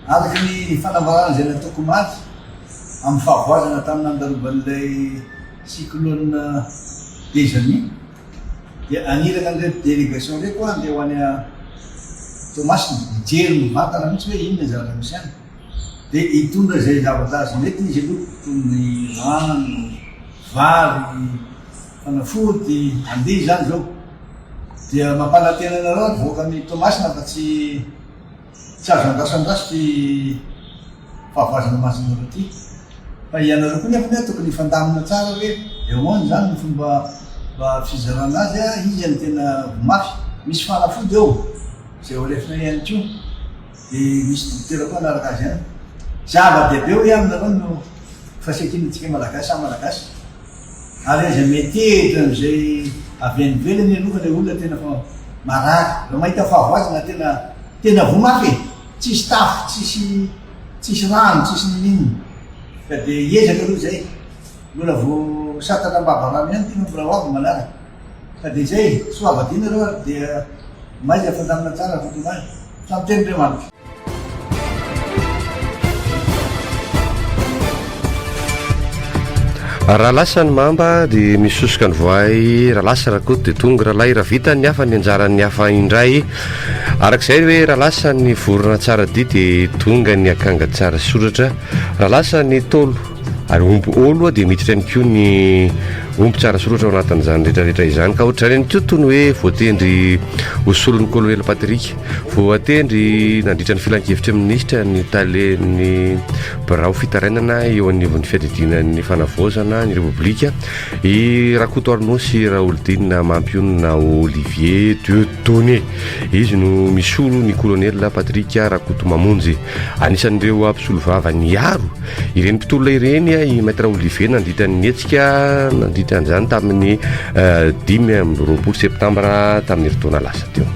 araka ny fanambarana zay nataoko maty amin'ny fahavoazana tamin'ny andaroban'ilay cyclone Déjany dia aniraka an'ireo délégation reo koa andeha ho any Tomasina mijery mivantana mihitsy hoe inona zavatra misy any dia hitondra zay zavatra azy mety izy aloha toy ny rano, vary, fanafody, andihy zany zao. Dia mampalatena anareo voaka ny Tomasina fa tsy azo andrasandraso ty fahavoazana masonareo ty. Fa ianareo koa nefa tokony ifandamina tsara hoe ahoana zany ny fomba fizarana azy izy any tena mafy. Misy fanafody eo zay ho alefina ihany koa. Dia misy dokotera koa anaraka azy any. Zava-dehibe hoe aminareo no fahasekinantsika malagasy. Ary aza metehitra am'izay avy anivelany aloha le olona tena fa marary. Raha mahita fahavoazana tena vomafy e. Tsisy tafo, tsisy rano, tsisy ninino. Ka dia iezaka aloha zay. Mbola vo satana mbavarano ihany tena mbola avy manaraka. Ka dia zay, soavadina reo dia maiza fandamina tsara fotomany. Samy teny Andriamanitra. Raha lasa ny mamba dia misosoka ny voay, raha lasa raha koa dia tonga raha lay, raha vita ny hafa ny anjaran'ny hafa indray. Arak'izay hoe raha lasa ny vorona tsara dia dia tonga ny akanga tsara soratra. Raha lasa ny tolo ary omby olo dia miditra ihany koa ny omby tsara soratra ao anatin'izany rehetrarehetra izany. Ka ohatrany ihany koa toy ny hoe voatendry hosolon'ny kolonely Patrika, voatendry nandritra ny filan-kevitra minisitra ny talen'ny birao fitarainana eo anivon'ny fiadidinan'ny fanavaozana ny repoblika i Rakoto Arnaud sy Raoldina Mampionina Olivier Dieudonné. Izy no misolo ny kolonely Patrika Rakoto Mamonjy. Anisan'ireo mpisolo vava niaro ireny mpitolona ireny i maître Olivier nandritra ny hetsika nandritra an'izany tamin'ny 5 septambra tamin'ny herintaona lasa teo.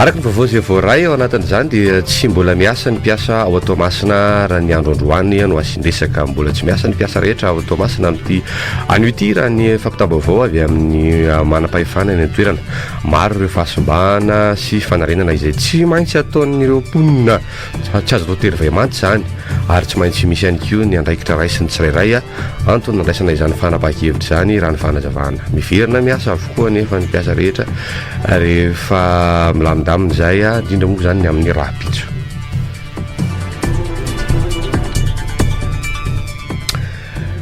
Araka ny vaovao izay voaray ao anatin'izany dia tsy mbola miasa ny mpiasa ao Toamasina raha ny andro androany no asindresaka mbola tsy miasa ny mpiasa rehetra ao Toamasina amin'ity an'ity raha ny fampitam-baovao avy amin'ny manam-pahefana ny toerana. Maro ireo fahasombana sy fanarenana izay tsy maintsy ataon'ireo mponina tsy azo atao tery-vahimanty zany ary tsy maintsy misy ihany koa ny andraikitra ray sy ny tsirairay antony nandraisana izany fanapahakevitra zany raha ny fanazavana. Miverina miasa avokoa nefa ny mpiasa rehetra rehefa milamindamina zay indrindra moa zany ny amin'ny raha-pitso.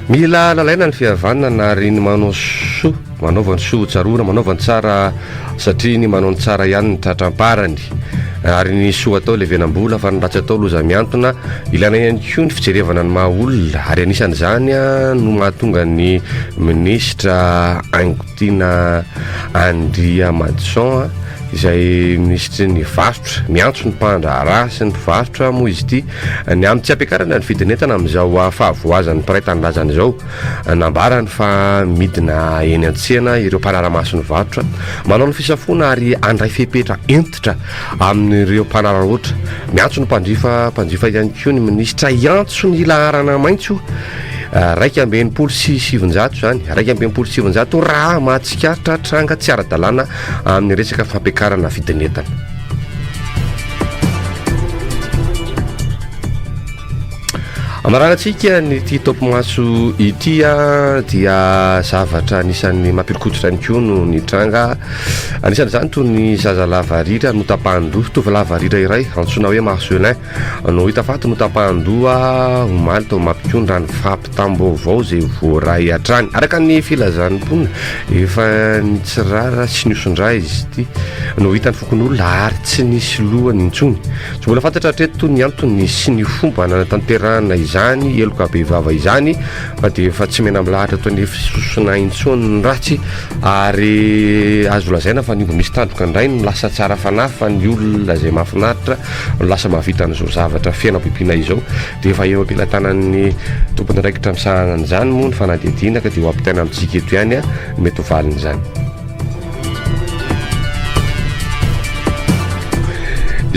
Mila lalaina ny fihavanana na ry ny manao soa, manaovany soa tsarona, manaovany tsara satria ny manao ny tsara ihany ny tratram-parany. Ary ny soa atao levenam-bola fa ny ratsy atao loza miantona. Ilana ihany koa ny fijerevana ny maha olona ary anisan'izany no mahatonga ny ministra Angotina Andria Madson izay ministry ny varotra miantso ny mpandra sy ny mpivarotra moa izy ity ny amin'ny tsy ampiakarana ny vidin'entana amin'izao fahavoazan'ny mpiray tany lazana izao. Nambarany fa midina eny an-tsena ireo mpanaramaso ny varotra manao ny fisafona ary andray fepetra entitra amin'ireo mpanararoatra. Miantso ny mpanjifa ihany koa ny ministra iantso ny laharana maintso 2.700 zany 2.700 raha mahatsikaritra tranga tsy ara-dalàna amin'ny resaka fampiakarana vidin'entana. Amaranantsika ny ity topo-maso ity dia zavatra anisan'ny mampirikototra ihany koa no ny tranga. Anisan'izany toy ny zaza lavarira no tapahan-doha, tovolavarira iray antsoina hoe Marcelin no hita faty no tapahan-doha omaly tao mampikondra ny fampitam-baovao zay voaray hatrany. Araka ny filazan'ny mponina efa ny tsirara sy niosondray izy ity no hitany fokon'olona ary tsy nisy lohany intsony. Tsy mbola fantatra hatreto toy ny antony sy ny fomba nanatanterahana izany eloka be vava izany fa dia efa tsy mena milahatra toy ny fisosona intsony ny ratsy ary azo lazaina fa nimbo misy tandroka indray no lasa tsara fanahy fa ny olona zay mahafinaritra no lasa mahavita an'izao zavatra fiainam-pipina izao dia efa eo ampilatanan'ny tompony raikitra misahanan'izany moa ny fanadihadiana ka dia ho ampitaina amintsika eto ihany mety ho valin'izany.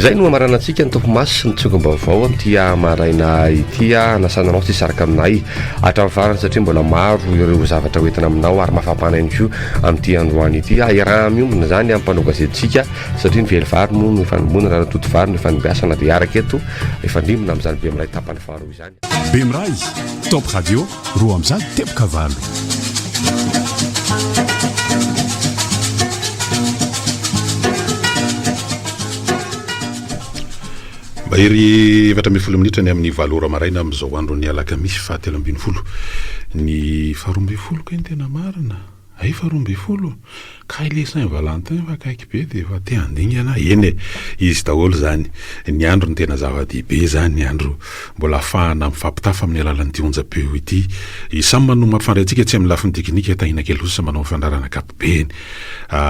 izay no amarana antsika ny tompomasy sy ny tsongambaovao am'tia maraina itya nasananao tsy saraka aminay hatramin'ny farany satria mbola maro ireo zavatra hoentina aminao ary mafapana ihany ko amin'ity androany ity raha miombona zany amin'ny mpanao gazetintsika satria ny velivary no mifanomboana raha natoto vary no ifanibiasana dia araka eto efandrimona amin'izany be miray tapany faharoa izany be miray top radio roa amin'izany teboka valo bahiry efatra ambin'ny folo minitra ny amin'ny valora maraina amin'izao andro ny alakamisy fahatelo ambin'ny folo ny faharoa ambin'ny folo ka ny tena marina ay faharoa ambin'ny folo ka ile Saint Valentin fa kaiky be dia efa te handingana eny izy daholo zany ny andro ny tena zava-dehibe zany ny andro mbola ahafahana mifampitafa amin'ny alalan'ny onjam-peo ity samy manao mampifandray antsika tsy amin'ny lafiny teknika tahina kely losa manao mifandarana kapobeny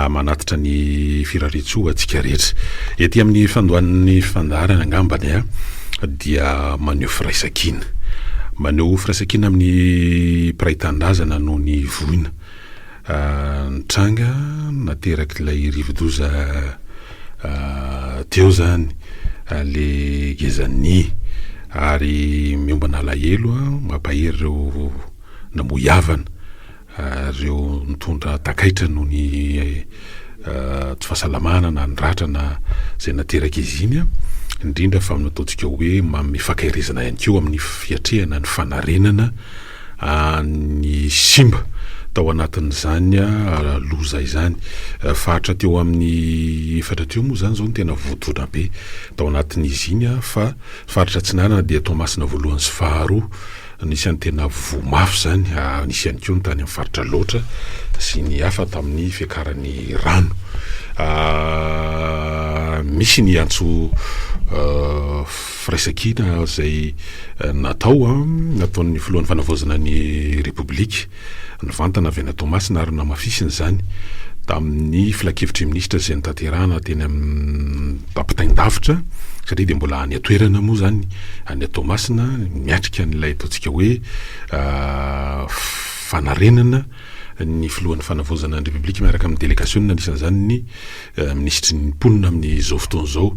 manatitra ny firaretsoa atsika rehetra ety amin'ny fandohan'ny fandarana angambany dia maneho firaisankina amin'ny praitandrazana noho ny voina nitranga nateraky ilay rivodoza teo zany le gezany ary miombana alahelo mampahery reo namoiavana reo nitondra takaitra noho ny tsy fahasalamana na ndratrana zay nateraky izy iny indrindra fa ataontsika hoe mifakahirizana ihany keo amin'ny fiatrehana ny fanarenana ny simba tao anatin'izany loza izany fahatra teo amin'ny efatra teo moa zany zao ny tena vodona be tao anatin'izy iny fa faritra tsinana dia Tomasina voalohany sy faharoa nisy any tena vomafy zany nisy ihany keo ny tany amin'ny faritra loatra sy ny hafa tamin'ny fiakaran'ny rano misy ny antso firaisankina zay nataon'ny filohan'ny fanavozana ny republika nyvantana avy na Tomasina ary namafisiny zany tamin'ny filakevitry minisitra zay nitaterana teny amin'ny tampitaindavitra satria dia mbola any atoerana moa zany any Tomasina miatrika n'ilay ataontsika hoe fanarenana ny filohan'ny fanavozana ny republika miaraka amin'ny délégation anisan'izany ny ministry ny mponina amin'izao fotoana zao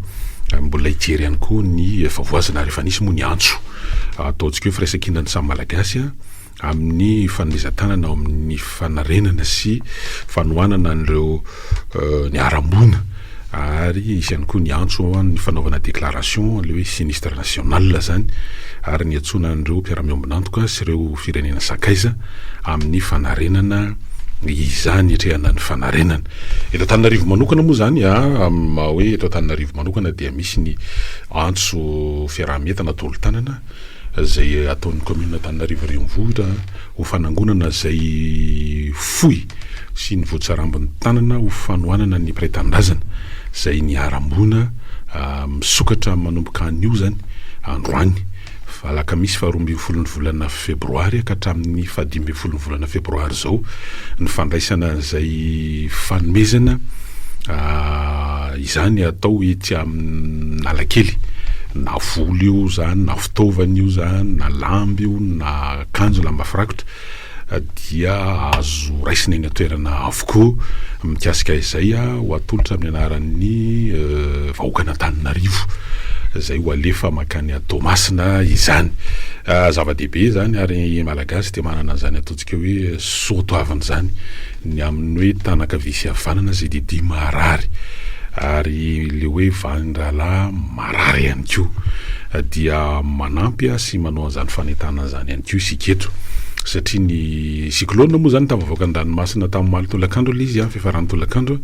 mbola hijery ihany koa ny favoazana rehefa nisy moa ny antso ataontsika hoe firaisankina ny samy malagasy amin'ny fanomezan-tanana amin'ny fanarenana sy fanohanana an'ireo ny arambona ary isy ihany koa ny antso ny fanaovana déclaration le hoe sinistre national zany ary ny antsona an'ireo mpiara-miombonantoka sy ireo firenena sakaiza amin'ny fanarenana izany etrehana ny fanarenana eto Antananarivo manokana moa zany hoe eto Antananarivo manokana dia misy ny antso fiaraha-mientana tolo-tanana zay ataon'ny commune Antananarivo Renivohitra ho fanangonana zay fohy sy ny voatsarambin'ny tanana ho fanohanana ny praitandrazana zay ny arambona misokatra manomboka an'io zany androany alakamisy faharoa ambin'ny folon'ny volana febroary ka hatramin'ny fahadimy ambin'ny folon'ny volana febroary zao ny fandraisana zay fanomezana izany atao ety amin'Analakely na volo io zany na fitaovana io zany na lamby io na akanjo lamba firakotra dia azo raisina eny atoerana avokoa mikasika izay ho atolotra amin'ny anaran'ny vahoaka Antananarivo zay ho alefa makany Tomasina izany zava-dehibe zany ary malagasy dia manana zany ataontsika hoe soatoavana zany ny amin'ny hoe tanaka-visy havanana zay didy marary ary le hoe vandrala marary ihany koa dia manampy sy manao an'izany fanentana zany ihany koa isiketo satria ny cyclone moa zany tavavoaka an-dranomasina tamin'ny maly tolakandro le izy fiafarany tolakandro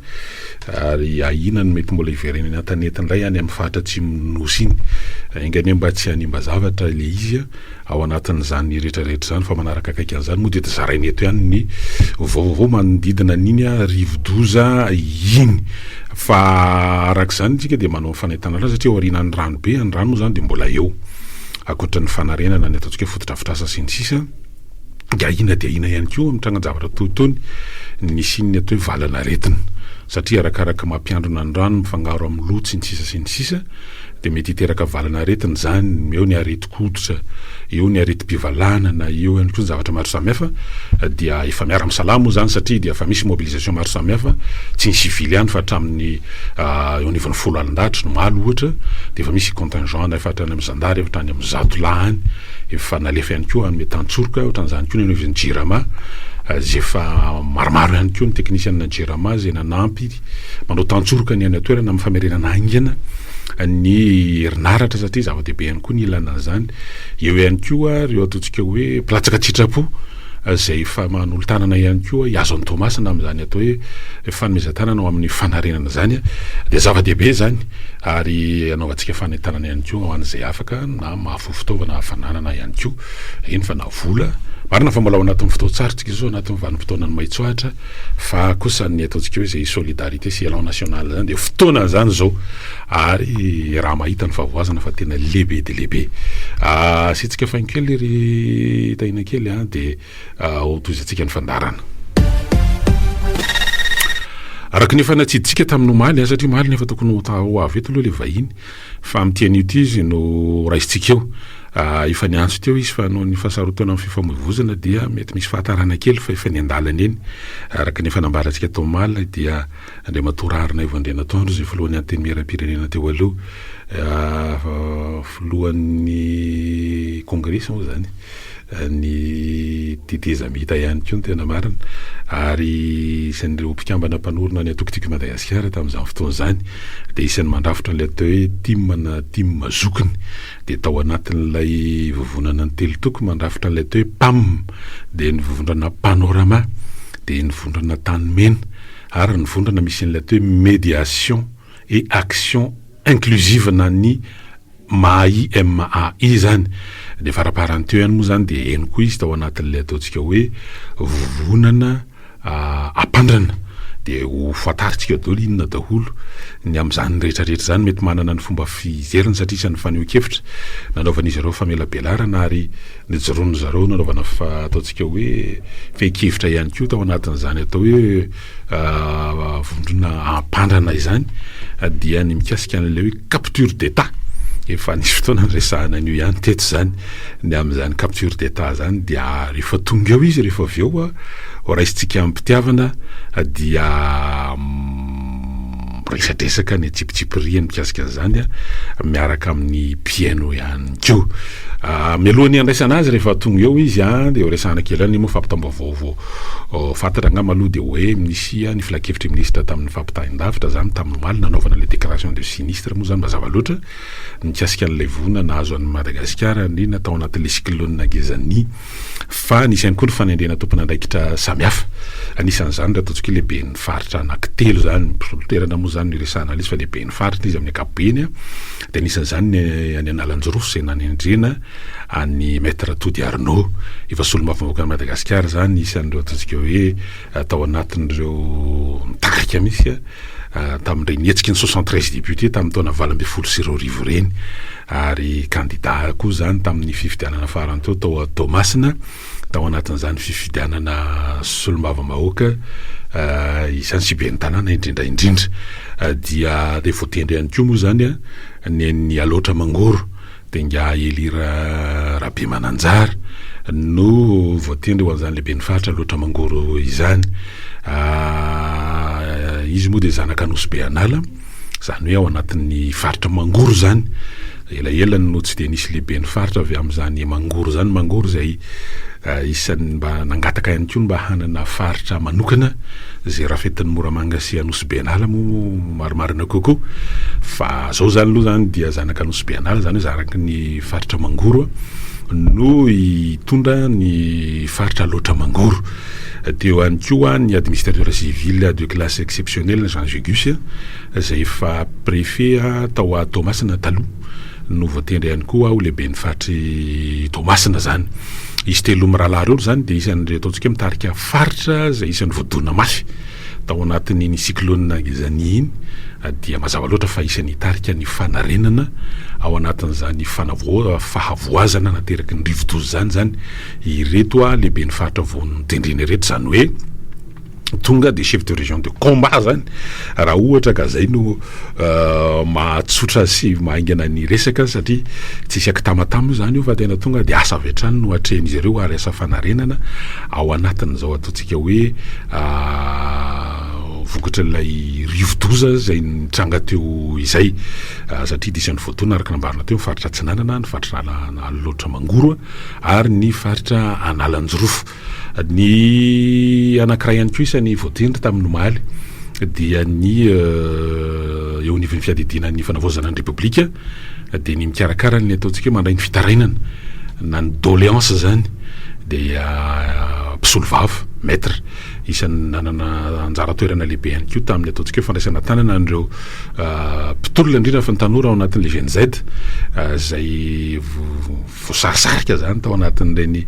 ary ahina ny mety mbola iverenany an-tanety indray any amin'ny fahatra atsimon'Nosy iny engany mba tsy hanimba zavatra le izy ao anatin'izany rehetrarehetra zany fa manaraka akaiky an'izany moa dia zarainy eto ihany ny vaovao manodidina n'iny rivodoza iny fa arak'izany tsika dia manao fanentana satria aoriana ny rano be ny rano moa zany dia mbola eo akoatra ny fanarenana ny ataontsika fototra fitrasa sy ny sisa dia ina ihany koa amin'ny trangan-javatra toytony ny sininy atao hoe valana retina satria arakaraka mampiandrona ny rano mifangaro amin'ny lotsy ny sisa sy ny sisa de mety hiteraka valana aretina zany, eo ny areti-koditra, eo ny areti-pivalana, na eo ihany koa ny zavatra maro samihafa, dia efa miara misalamo zany satria dia efa misy mobilisation maro samihafa, tsy ny civil ihany fa hatramin'ny eo anivon'ny 10 alindahatra no maly ohatra, de efa misy contingent efa hatrany amin'ny zandary, efa hatrany amin'ny zatolahy any, efa nalefa ihany koa amin'ny Tantsoroka, ohatran'izany koa ny anivon'ny Jirama, zay efa maromaro ihany koa ny teknisianina Jirama zay nanampy manao Tantsoroka ny any atoerana amin'ny famerenana aingana ny herinaratra satria zava-dehibe ihany koa ny ilana zany. Eo ihany koa reo ataontsika hoe platsaka tsitrapo zay efa manolo-tanana ihany koa Yazon Thomas na amin'izany atao hoe fanomezan-tanana ao amin'ny fanarenana zany, de zava-dehibe zany ary anaovantsika fanentanana ihany koa ho an'izay afaka na mahafo fitaovana hafananana ihany koa, iny fa na vola marina fa mbola ao anatin'ny fotoan-tsarotsika zao anatin'ny vanim-potoana ny maitsoahitra, fa kosa ny ataontsika hoe zay solidarité sy élan national zany de fotoana zany zao ary raha mahita ny favoazana fa tena lehibe de lehibe. Sitsika fankely ry tahina kely de otoizantsika ny fandarana araka ny fanatsiditsika tamin'ny omaly satria omaly nefa tokony ho avy eto aloha le vahiny fa amin'tiany ity izy no raisitsika eo. Efa niantso teo izy fa no ny fahasarotana amin'ny fifamoivoizana dia mety misy fahatarana kely fa efa ny andalana eny araka ny fanambarantsika tao omaly dia Andriamatora Arina Ivandrena Tondro zay filohan'ny anteny miaram-pirenena teo aloha, filohan'ny congrès moa zany ny Tite Zamita ihany koa ny tena marina ary isan'ireo mpikambana mpanorona ny atokotiko Madagasikara tamin'izany fotoana zany de isan'ny mandrafitra n'ilay atao hoe team mazokiny de tao anatin'ilay vovonana ny telo toko mandrafitra n'ilay atao hoe PAM de ny vovondrana Panorama de ny vovondrana Tanimena ary ny vovondrana misy n'ilay atao hoe médiation et action inclusive na ny MAI zany de faraparany teo ihany moa zany de eny koa izy tao anatin'ilay ataontsika hoe vovonana ampandrana de ho fantaritsika daholo inona daholo ny amin'izany rehetrarehetra zany mety manana ny fomba fizeriny satria isan'ny faneho-kevitra nanaovan'izy ireo famelabelarana ary nijoroany zareo nanaovana ataontsika hoe fehi-kevitra ihany koa tao anatin'izany atao hoe vondrona ampandrana izany dia ny mikasika an'ilay hoe capture d'état efa nisy fotoana nyresahana an'io ihany teto zany ny amin'izany capture d'état zany dia rehefa tonga eo izy rehefa avy eo raisitsika ampitiavana dia resadresaka ny tsipitsipiriany mikasika an'izany miaraka amin'ny piano ihany ko mialohany andraisana azy rehefa tonga eo izy de resahana kely any moa fampitambavaovao fantatra angamba aloha de hoe misy ny filakevitry ministre tamin'ny fampitahin-davitra zany tamin'ny omaly nanaovana le déclaration de sinistre moa zany mazava loatra mikasika an'ilay vonana nahazo an'ny Madagasikara ny natao anatin'le cyclone Gezani fa nisy ihany koa ny fanendrena tompona andraikitra samihafa anisan'izany raha ataontsika lehibe ny faritra anankitelo zany toerana moa zany resahana izy fa lehibe ny faritra izy amin'ny ankapobeny de anisan'izany any Analanjorosy zay nanendrena any maître Tody Arnaud efa solomavamavoaka ny Madagasikara zany isan'ireo ataontsika hoe tao anatin'ireo nitarika misy tamin'ireny hetsiky ny 73 député tamin'ny taona 20 reny ary candidat koa zany tamin'ny fifidianana farany tao Tomasina tao anatin'izany fifidianana solomavamavoaka izany sy be ny tanàna indrindra dia de voatendry ihany koa moa zany ny aloatra Mangoro de nga Elira Rabe Mananjara no voatendry ho an'izany lehibe ny faritra aloatra Mangoro izany izy moa de zanaka Nosbe Anala zany hoe ao anatin'ny faritra Mangoro zany ela no tsy de nisy lehibe ny faritra avy amin'izany Mangoro zany Mangoro zay isan'ny mba nangataka ihany koa mba hanana faritra manokana zay rafetin'ny Moramanga sy Nosbe Anala mo maromarina kokoa fa zao zany aloha zany dia zanaka Nosbe Anala zany hoe zaraky ny faritra Mangoro no hitondra ny faritra loatra Mangoro de eo ihany koa ny administrateur civil de classe exceptionnelle Jean Jégus zay efa préfet tao a Tomasina taloha no voatendry ihany koa ho lehibe ny faritry Tomasina zany izy telo mirahalahy reo zany de isan'ny ataontsika mitarika faritra zay isan'ny voadona mafy tao anatin'ny cyclone Gezani iny dia mazava loatra fa isan'ny tarika ny fanarenana ao anatin'izany fahavoazana nateraky ny rivo-dozy zany ireto lehibe ny faritra vao nitendreny reto zany hoe tonga de chef de région de combat zany raha ohatra ka zay no mahatsotra sy mahaingana ny resaka satria tsisy akitamatamo zany io fa tena tonga de asa avy hatrany no atrehan'izy ireo ary asa fanarenana ao anatin'izao ataontsika hoe vokatra ilay rivodoza zay nitranga teo izay satria disan'ny fotoana araka nambarina teo mifaritra Tsinanana ny faritra Alaloatra Mangoro ary ny faritra Analanjorofo ny anankiray ihany koa isan'ny voatendry tamin'ny omaly dia ny eo anivon'ny fiadidina ny fanavaozana ny repoblika dia ny mikarakara ny ataontsika hoe mandray ny fitarainana na ny doléance zany dia mpisolo vava maître isan'ny nanana anjara toerana lehibe ihany koa tamin'ny ataontsika hoe fandraisana tanana an'ireo mpitolona indrindra fa ny tanora ao anatin'le GNZ zay voasarisarika zany tao anatin'ireny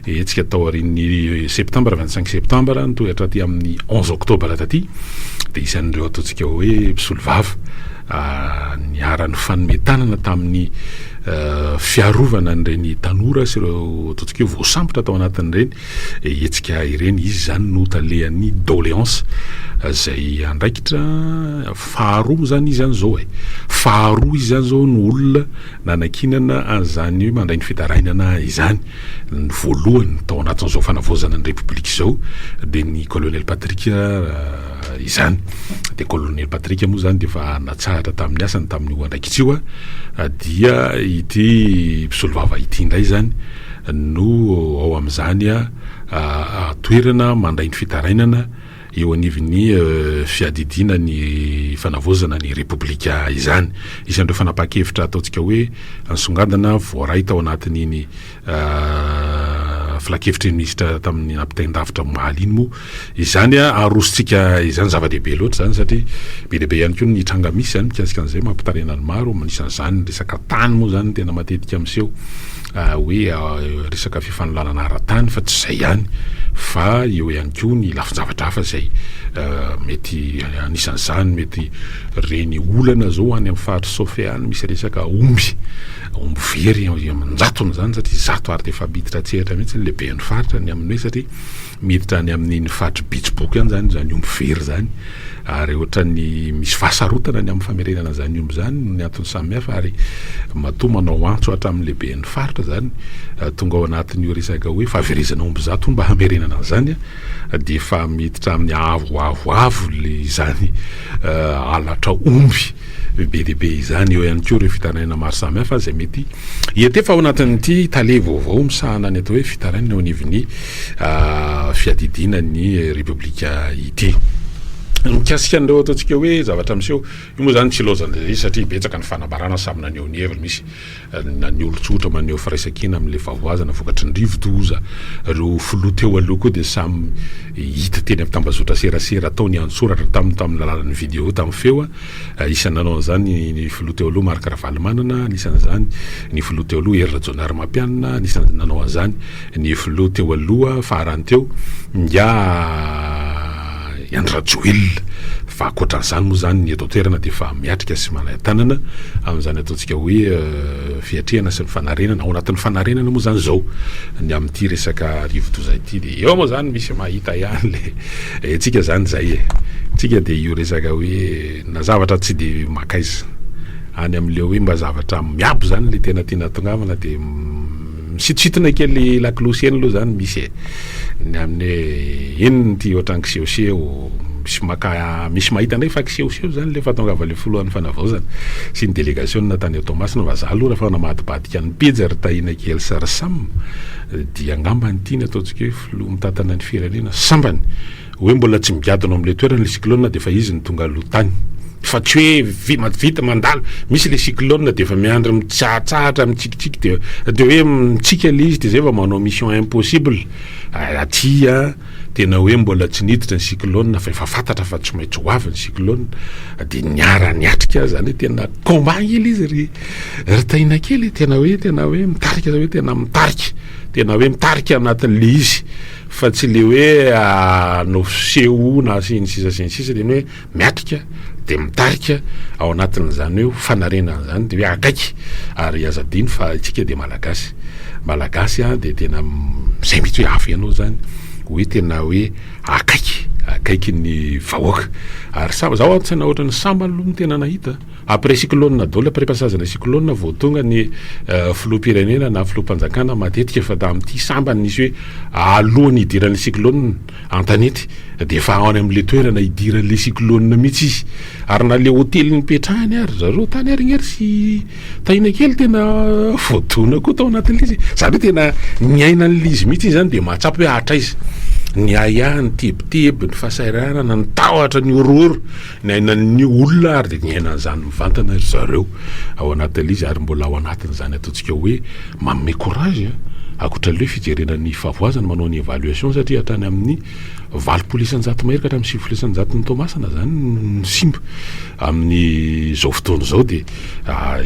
etsika tao arin'ny septembre 25 septembre nitoy hatraty amin'ny 11 octobre taty dia isan'ireo ataontsika hoe mpisolo vava niara-ny fanometanana tamin'ny fiarovana n'ireny tanora sy ireo ataontsika hoe voasambotra tao anatin'ireny etsika ireny izy zany no talehan'ny doléance zay andraikitra faharoa zany izy zany zao faharoa izy zany zao no olona nanakinana an'izany hoe mandray ny fitarainana izany ny voalohany tao anatin'izao fanavaozana ny repoblika zao dia ny colonel Patrick izany de colonel Patrick moa zany de efa natsahatra tamin'ny asany tamin'ny andraikitsy io dia ity mpisolo vava ity indray zany no ao amin'izany toerana mandray ny fitarainana eo anivon'ny fiadidina ny fanavaozana ny repoblika izany isan'ireo fanapa-kevitra ataontsika hoe ansongadana voaray tao anatin'iny filakevitry ministra tamin'ny nampitaindavitra mahaly iny moa izany arositsika izany zava-dehibe loatra zany satria be lehibe ihany koa ny tranga misy zany mikasika an'izay mampitarenany maro manisan'izany resaka tany moa zany tena matetika amin'seho hoe resaka fifanolana ara-tany fa tsy zay ihany fa eo ihany koa ny lafin-javatra hafa zay mety anisan'izany mety reny olana zao any amin'ny faritra Sofia any misy resaka omby very manjatony zany satria zato ary defa miditra tsehatra mihitsy ny lehibe ny faritra ny amin'ny hoe satria miditra ny amin'ny faritra Betsiboky any zany omby very zany ary ohatra ny misy fahasarotana ny amin'ny famerenana zany omby zany ny antony samihafa ary matoa manao antso hatramin'ny lehibe ny faritra zany tonga ao anatin'io resaka hoe fahaverezana omby zato mba hamerenana zany de efa miditra amin'ny avo le zany alatra omby be lehibe izany eo ihany koa ireo fitarainana maro samihafa zay mety efa ao anatin'ity tale vaovao misahana ny atao hoe fitarainana eo anivon'ny fiadidina ny repoblika ity mikasika an'ireo ataontsika hoe zavatra miseho io moa zany tsy lozana zay satria betsaka ny fanabarana samy naneho ny hevitra misy na ny olon-tsotra maneho firaisakina amin'le favoazana vokatry ny rivodoza reo filoha teo aloha koa dia samy hita teny amin'ny tambazotra serasera ataony antsoratra tamin'ny lalan'ny vidéo tamin'ny feo isan'ny nanao an'izany ny filoha teo aloha Marc Ravalomanana anisan'izany ny filoha teo aloha Herra Jonary Mampianina anisan'ny nanao an'izany ny filoha teo aloha farany teo Andra Joel fa akoatran'izany moa zany ny eto toerana dia efa miatrika sy manay-tanana amin'izany ataontsika hoe fiatrehana sy ny fanarenana ao anatin'ny fanarenana moa zany zao ny amin'ity resaka rivodoza ity dia eo moa zany misy mahita ihany le tsika zany zay tsika dia io resaka hoe na zavatra tsy dia makaiza any amin'le hoe mba zavatra miabo zany le tena tiana tongavana dia misitositina kely laklosy eny aloha zany misy ny amin'ny eniny ty ohatran'ny kisehoseho misy mahita ndray fa kisehoseho zany le fa tongava le folohan'ny fanavaozana sy ny délégation natany Tomasina vazaha aloha raha fa namadibadika ny pejy ary tahina kely sary sam dia angambany tiany ataontsika hoe filoha mitatana ny firenena sambany hoe mbola tsy migadona amin'le toerana le cyclone dia fa izy ny tonga alohatany fa tsy hoe vita mandalo misy le cyclone dia efa miandry mitsahatsahatra mitsikitsiky dia hoe mitsika le izy dia zay fa manao mission impossible atia tena hoe mbola tsy niditra ny cyclone fa efa fantatra fa tsy maintsy ho avy ny cyclone dia niara niatrika zany hoe tena combat kely izy ry tahina kely tena hoe mitarika hoe tena mitarika anatin'le izy fa tsy le hoe no seho na sy ny sisa dia hoe miatrika dia mitarika ao anatin'izany hoe fanarenana zany dia hoe akaiky ary azadiny fa itsika dia malagasy dia tena izay mety hoe hafa ianao zany hoe tena hoe akaiky akaiky ny vahoaka ary zaho antsaina ohatra ny samba aloha ny tena nahita après cyclone dolo après passagena cyclone vao tonga ny filoham-pirenena na filoham-panjakana matetika efa amin'ity samba nisy hoe alohan'ny idiran'ny cyclone an-tanety de efa ao any amin'le toerana idiran'le cyclone mihitsy izy ary na le hôtely nipetrahany ary zareo tany arignary sy tahina kely tena voadona koa tao anatin'le izy zany hoe tena niaina an'le izy mihitsy izy zany de mahatsapy hoe atraiza ny aya ny tebiteby ny fahasahiranana ny tahotra ny orooro ny ainan'ny olona ary de ny ainan'izany mivantana zareo ao anatin'le izy ary mbola ao anatin'izany ataontsika hoe manome courage akoatran'le hoe fijerenan'ny favoazana manao ny évaluation satria hatrany amin'ny 20% mahery ka hatramin'ny 7% ny tomasana zany ny simba amin'ny zao fotoana zao de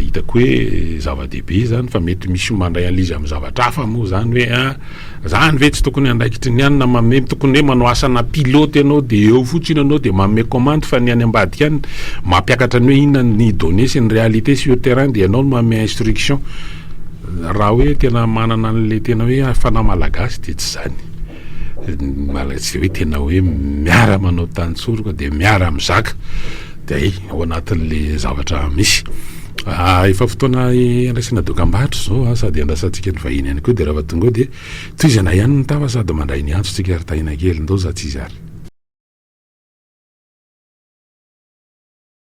hitako hoe zava-dehibe zany fa mety misy mandray an'izy amin'ny zavatra hafa moa zany hoe zany ve tsy tokony andraikitry ny any na manome tokony hoe manao asana pilote ianao de eo fotsiny ianao de manome commande fa ny any ambadika any mampiakatra ny hoe inona ny données sy ny réalité sur terrain de ianao no manome instruction raha hoe tena manana an'le tena hoe fanahy malagasy de tsy zany tsy hoe tena hoe miara manao tany tsoroka de miara mizaka de ao anatin'le zavatra misy efa fotoana andraisana dokam-barotra zao sady andrasantsika ny vahiny ihany koa de raha fa tonga de toy izy ana ihany ny tava sady mandray ny antso tsika ary tahina kely ndao za tsy izy ary